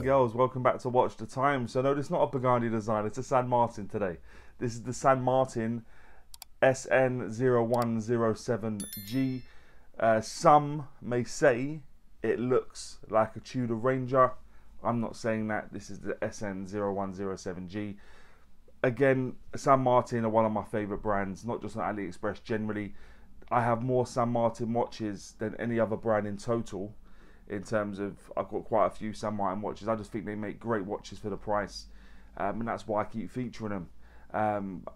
and girls, welcome back to Watch the Time. So no, it's not a Burgundy design, it's a San Martin today. This is the San Martin SN0107-G. Some may say it looks like a Tudor Ranger. I'm not saying that. This is the SN0107-G. Again, San Martin are one of my favourite brands, not just on AliExpress generally. I have more San Martin watches than any other brand in total. In terms of, I've got quite a few San Martin watches. I just think they make great watches for the price, and that's why I keep featuring them.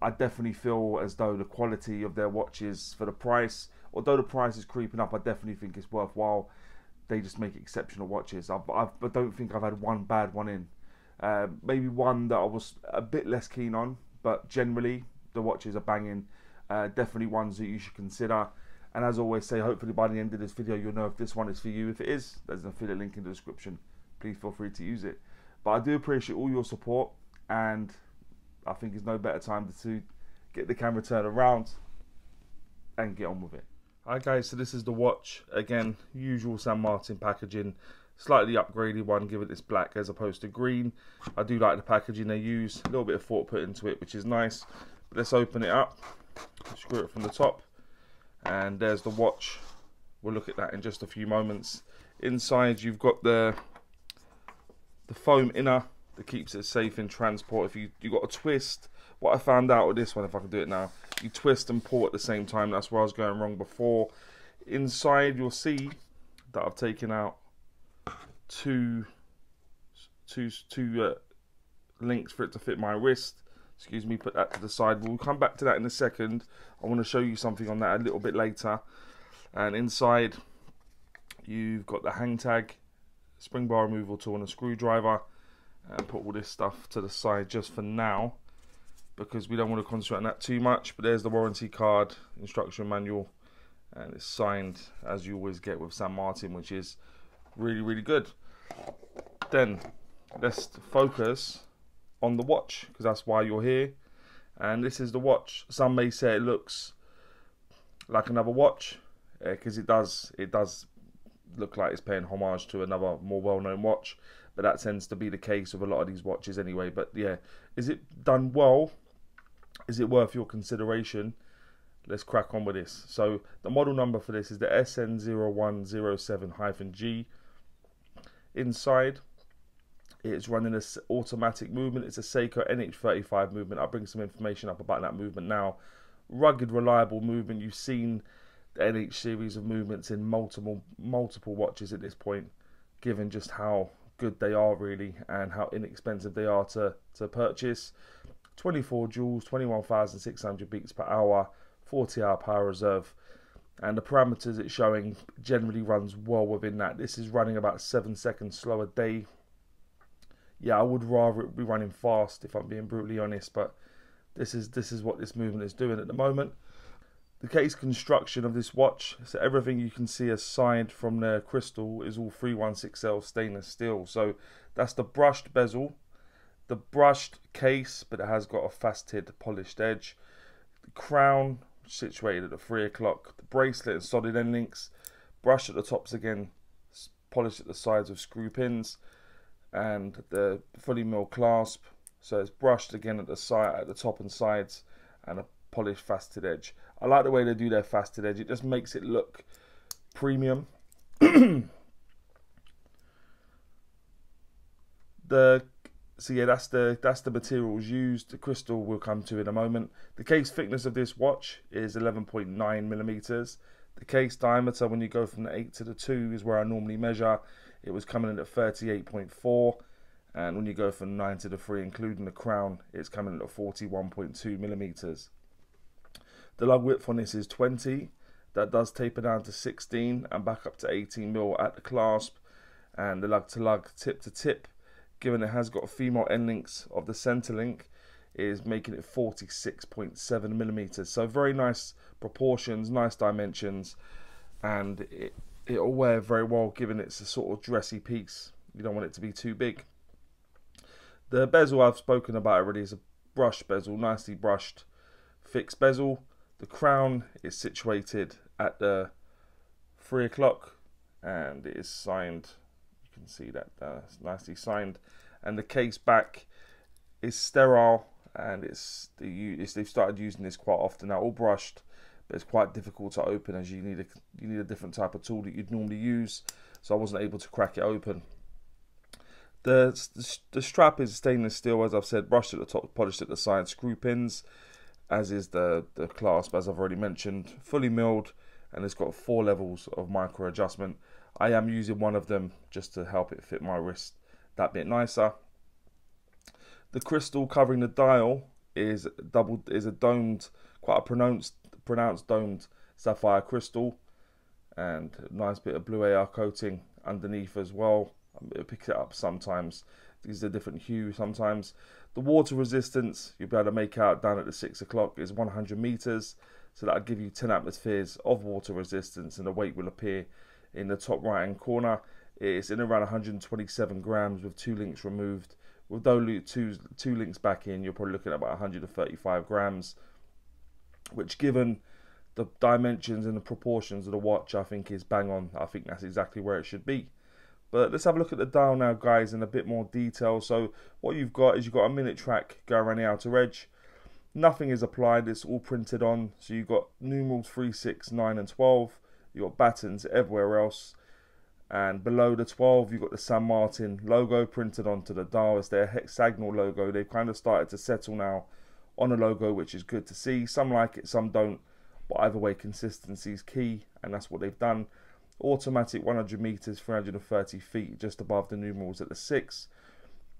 I definitely feel as though the quality of their watches for the price, although the price is creeping up, I definitely think it's worthwhile. They just make exceptional watches. I don't think I've had one bad one in. Maybe one that I was a bit less keen on, but generally the watches are banging. Definitely ones that you should consider. And as I always say, hopefully by the end of this video, you'll know if this one is for you. If it is, there's an affiliate link in the description. Please feel free to use it. But I do appreciate all your support, and I think it's no better time to get the camera turned around and get on with it. Alright guys, so this is the watch. Again, usual San Martin packaging. Slightly upgraded one, given it's black as opposed to green. I do like the packaging they use. A little bit of thought put into it, which is nice. But let's open it up. Screw it from the top. And there's the watch. We'll look at that in just a few moments. Inside you've got the foam inner that keeps it safe in transport. If you got a twist, what I found out with this one, if I can do it now, you twist and pull at the same time. That's where I was going wrong before. Inside you'll see that I've taken out two links for it to fit my wrist. Excuse me, put that to the side. We'll come back to that in a second. I want to show you something on that a little bit later. And inside, you've got the hang tag, spring bar removal tool and a screwdriver. And put all this stuff to the side just for now, because we don't want to concentrate on that too much. But there's the warranty card, instruction manual, and it's signed as you always get with San Martin, which is really, really good. Then, let's focus on the watch, because that's why you're here. And this is the watch. Some may say it looks like another watch, because it does look like it's paying homage to another more well-known watch, but that tends to be the case with a lot of these watches anyway. But yeah, is it done well? Is it worth your consideration? Let's crack on with this. So the model number for this is the SN0107-G. Inside, it's running an automatic movement. It's a Seiko NH35 movement. I'll bring some information up about that movement now. Rugged, reliable movement. You've seen the NH series of movements in multiple watches at this point, given just how good they are really and how inexpensive they are to purchase. 24 joules, 21,600 beats per hour, 40-hour power reserve. And the parameters it's showing generally runs well within that. This is running about 7 seconds slower a day. Yeah, I would rather it be running fast, if I'm being brutally honest, but this is what this movement is doing at the moment. The case construction of this watch, so everything you can see aside from the crystal is all 316L stainless steel. So that's the brushed bezel, the brushed case, but it has got a faceted polished edge. The crown situated at the 3 o'clock, the bracelet and solid end links, brushed at the tops again, polished at the sides with screw pins, and the fully milled clasp. So it's brushed again at the side, at the top and sides, and a polished faceted edge. I like the way they do their faceted edge. It just makes it look premium. So yeah, that's the materials used. The crystal we'll come to in a moment. The case thickness of this watch is 11.9 millimeters. The case diameter, when you go from the 8 to the 2, is where I normally measure. It was coming in at 38.4, and when you go from 9 to the 3, including the crown, it's coming in at 41.2 millimeters. The lug width on this is 20. That does taper down to 16 and back up to 18 mil at the clasp, and the lug to lug, tip to tip, given it has got female end links of the center link, is making it 46.7 millimeters. So very nice proportions, nice dimensions, and it'll wear very well, given it's a sort of dressy piece. You don't want it to be too big. The bezel I've spoken about already is a brushed bezel, nicely brushed, fixed bezel. The crown is situated at the 3 o'clock, and it is signed. You can see that it's nicely signed, and the case back is sterile, and they've started using this quite often now, all brushed, but it's quite difficult to open as you need a different type of tool that you'd normally use, so I wasn't able to crack it open. The strap is stainless steel, as I've said, brushed at the top, polished at the side, screw pins, as is the clasp, as I've already mentioned, fully milled, and it's got 4 levels of micro adjustment. I am using one of them just to help it fit my wrist that bit nicer. The crystal covering the dial is a domed, quite a pronounced domed sapphire crystal, and a nice bit of blue AR coating underneath as well. It picks it up sometimes. These are different hue sometimes. The water resistance you'll be able to make out down at the 6 o'clock is 100 meters, so that'll give you 10 atmospheres of water resistance, and the weight will appear in the top right hand corner. It's in around 127 grams with 2 links removed. With those two links back in, you're probably looking at about 135 grams, which, given the dimensions and the proportions of the watch, I think is bang on. I think that's exactly where it should be. But let's have a look at the dial now, guys, in a bit more detail. So what you've got is you've got a minute track going around the outer edge. Nothing is applied, it's all printed on. So you've got numerals 3, 6, 9 and 12. You've got battens everywhere else. And below the 12, you've got the San Martin logo printed onto the dial. It's their hexagonal logo. They've kind of started to settle now on a logo, which is good to see. Some like it, some don't. But either way, consistency is key, and that's what they've done. Automatic 100 meters, 330 feet, just above the numerals at the 6.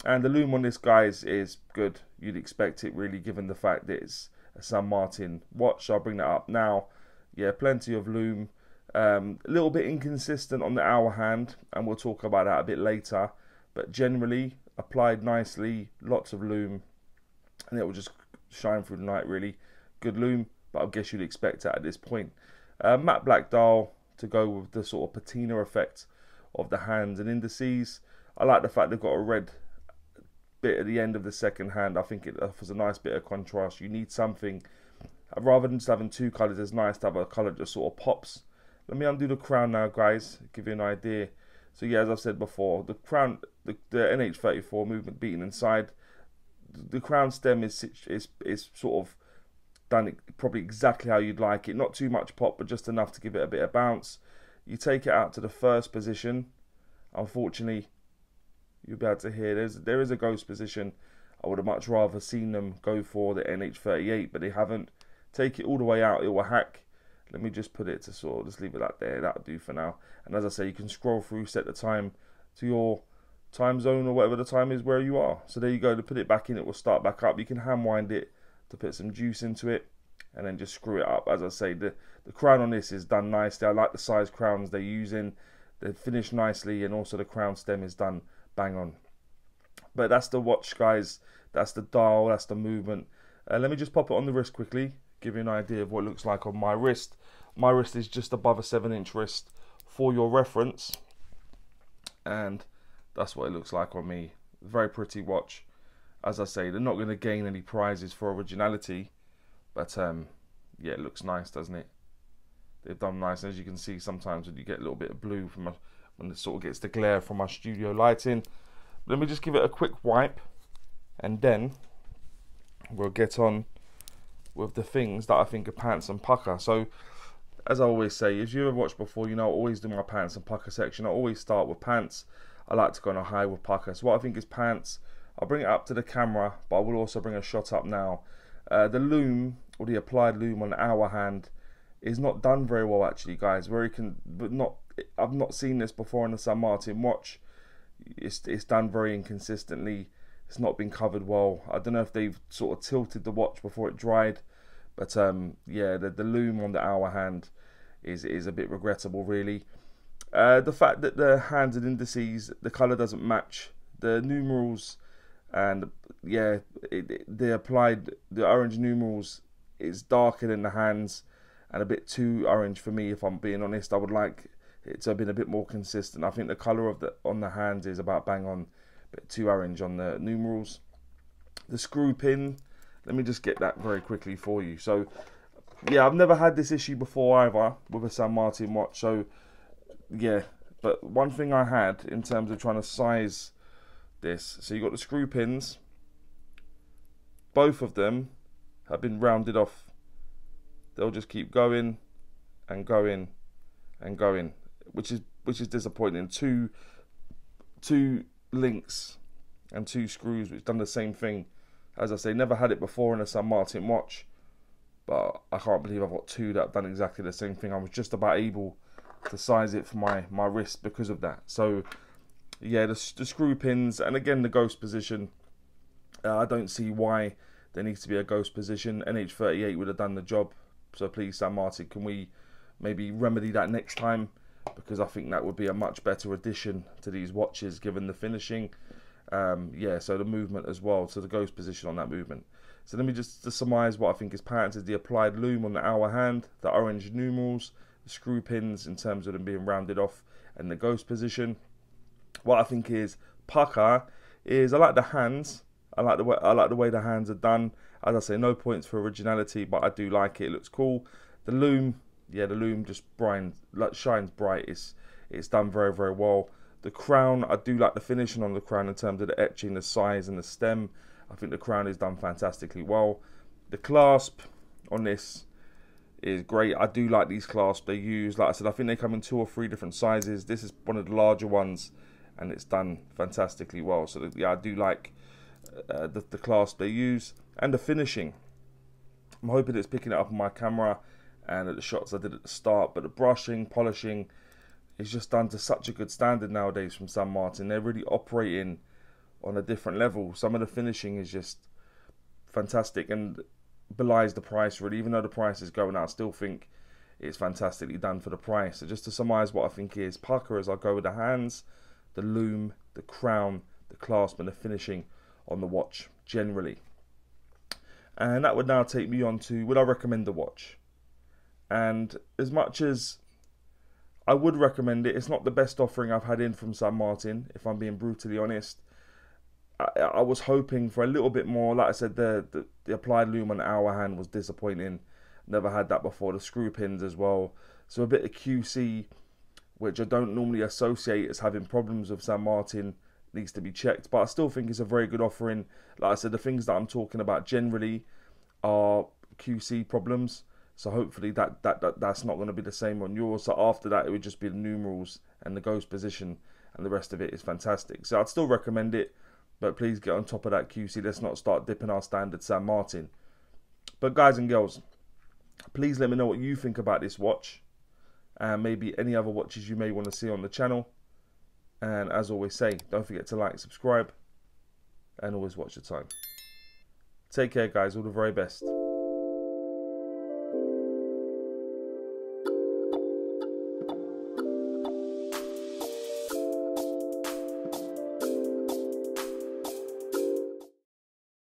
And the lume on this, guys, is good. You'd expect it, really, given the fact that it's a San Martin watch. So I'll bring that up now. Yeah, plenty of lume. A little bit inconsistent on the hour hand, and we'll talk about that a bit later. But generally, applied nicely, lots of lume, and it will just shine through the night, really. Good lume, but I guess you'd expect that at this point. Matte black dial to go with the sort of patina effect of the hands and indices. I like the fact they've got a red bit at the end of the second hand. I think it offers a nice bit of contrast. You need something, rather than just having 2 colours, it's nice to have a colour that just sort of pops. Let me undo the crown now, guys, give you an idea. So yeah, as I've said before, the crown, the NH34 movement beaten inside. The crown stem is sort of done probably exactly how you'd like it. Not too much pop, but just enough to give it a bit of bounce. You take it out to the first position. Unfortunately, you'll be able to hear there is a ghost position. I would have much rather seen them go for the NH38, but they haven't. Take it all the way out, it will hack. Let me just put it to sort of, just leave it like there. That'll do for now. And as I say, you can scroll through, set the time to your time zone or whatever the time is where you are. So there you go. To put it back in, it will start back up. You can hand wind it to put some juice into it, and then just screw it up. As I say, the crown on this is done nicely. I like the size crowns they're using. They're finished nicely, and also the crown stem is done bang on. But that's the watch, guys. That's the dial. That's the movement. Let me just pop it on the wrist quickly, give you an idea of what it looks like on my wrist. My wrist is just above a 7-inch wrist for your reference, and that's what it looks like on me. Very pretty watch. As I say, they're not going to gain any prizes for originality, but yeah, it looks nice, doesn't it? They've done nice. As you can see, sometimes when you get a little bit of blue from when it sort of gets the glare from my studio lighting. Let me just give it a quick wipe, and then we'll get on with the things that I think are pants and pukka. So, as I always say, if you've ever watched before, you know I always do my pants and pukka section. I always start with pants. I like to go on a high with pukka. So what I think is pants, I'll bring it up to the camera, but I will also bring a shot up now. The loom, or the applied loom on the hour hand, is not done very well, actually, guys. I've not seen this before on the San Martin watch. It's done very inconsistently. It's not been covered well. I don't know if they've sort of tilted the watch before it dried, but yeah, the loom on the hour hand is a bit regrettable, really. The fact that the hands and indices, the colour doesn't match the numerals, and yeah, the orange numerals is darker than the hands and a bit too orange for me, if I'm being honest. I would like it to have been a bit more consistent. I think the colour of on the hands is about bang on, a bit too orange on the numerals. The screw pin, let me just get that very quickly for you. So yeah, I've never had this issue before either with a San Martin watch. So yeah, But one thing I had in terms of trying to size this, so you got the screw pins, both of them have been rounded off. They'll just keep going and going and going, which is disappointing. Two links and two screws which done the same thing. As I say, never had it before in a San Martin watch, but I can't believe I've got two that have done exactly the same thing. I was just about able to size it for my wrist because of that. So yeah, the screw pins, and again the ghost position, I don't see why there needs to be a ghost position. NH38 would have done the job, so please, San Martin, can we maybe remedy that next time, because I think that would be a much better addition to these watches given the finishing. Yeah, so the movement as well, so the ghost position on that movement. So let me just to surmise what I think is patented: the applied loom on the hour hand, the orange numerals, the screw pins in terms of them being rounded off, and the ghost position. What I think is pukka is, I like the hands. I like the way the hands are done. As I say, no points for originality, but I do like it. It looks cool. The loom, yeah, the loom just shines bright. It's done very, very well. The crown, I do like the finishing on the crown in terms of the etching, the size and the stem. I think the crown is done fantastically well. The clasp on this is great. I do like these clasps they use. Like I said, I think they come in 2 or 3 different sizes. This is one of the larger ones, and it's done fantastically well. So yeah, I do like the clasp they use, and the finishing. I'm hoping it's picking it up on my camera and at the shots I did at the start, but the brushing, polishing is just done to such a good standard nowadays from San Martin. They're really operating on a different level. Some of the finishing is just fantastic and belies the price really. Even though the price is going out, I still think it's fantastically done for the price. So just to surmise what I think is pukka, is I'll go with the hands, the loom, the crown, the clasp and the finishing on the watch generally. And that would now take me on to, would I recommend the watch? And as much as I would recommend it, it's not the best offering I've had in from San Martin, if I'm being brutally honest. I was hoping for a little bit more. Like I said, the applied loom on the hour hand was disappointing. Never had that before. The screw pins as well. So a bit of QC, which I don't normally associate as having problems with San Martin, needs to be checked. But I still think it's a very good offering. Like I said, the things that I'm talking about generally are QC problems. So hopefully that's not going to be the same on yours. So after that, it would just be the numerals and the ghost position, and the rest of it is fantastic. So I'd still recommend it, but please get on top of that QC. Let's not start dipping our standard San Martin. But guys and girls, please let me know what you think about this watch, and maybe any other watches you may want to see on the channel. And as always say, don't forget to like, subscribe, and always watch the time. Take care guys, all the very best.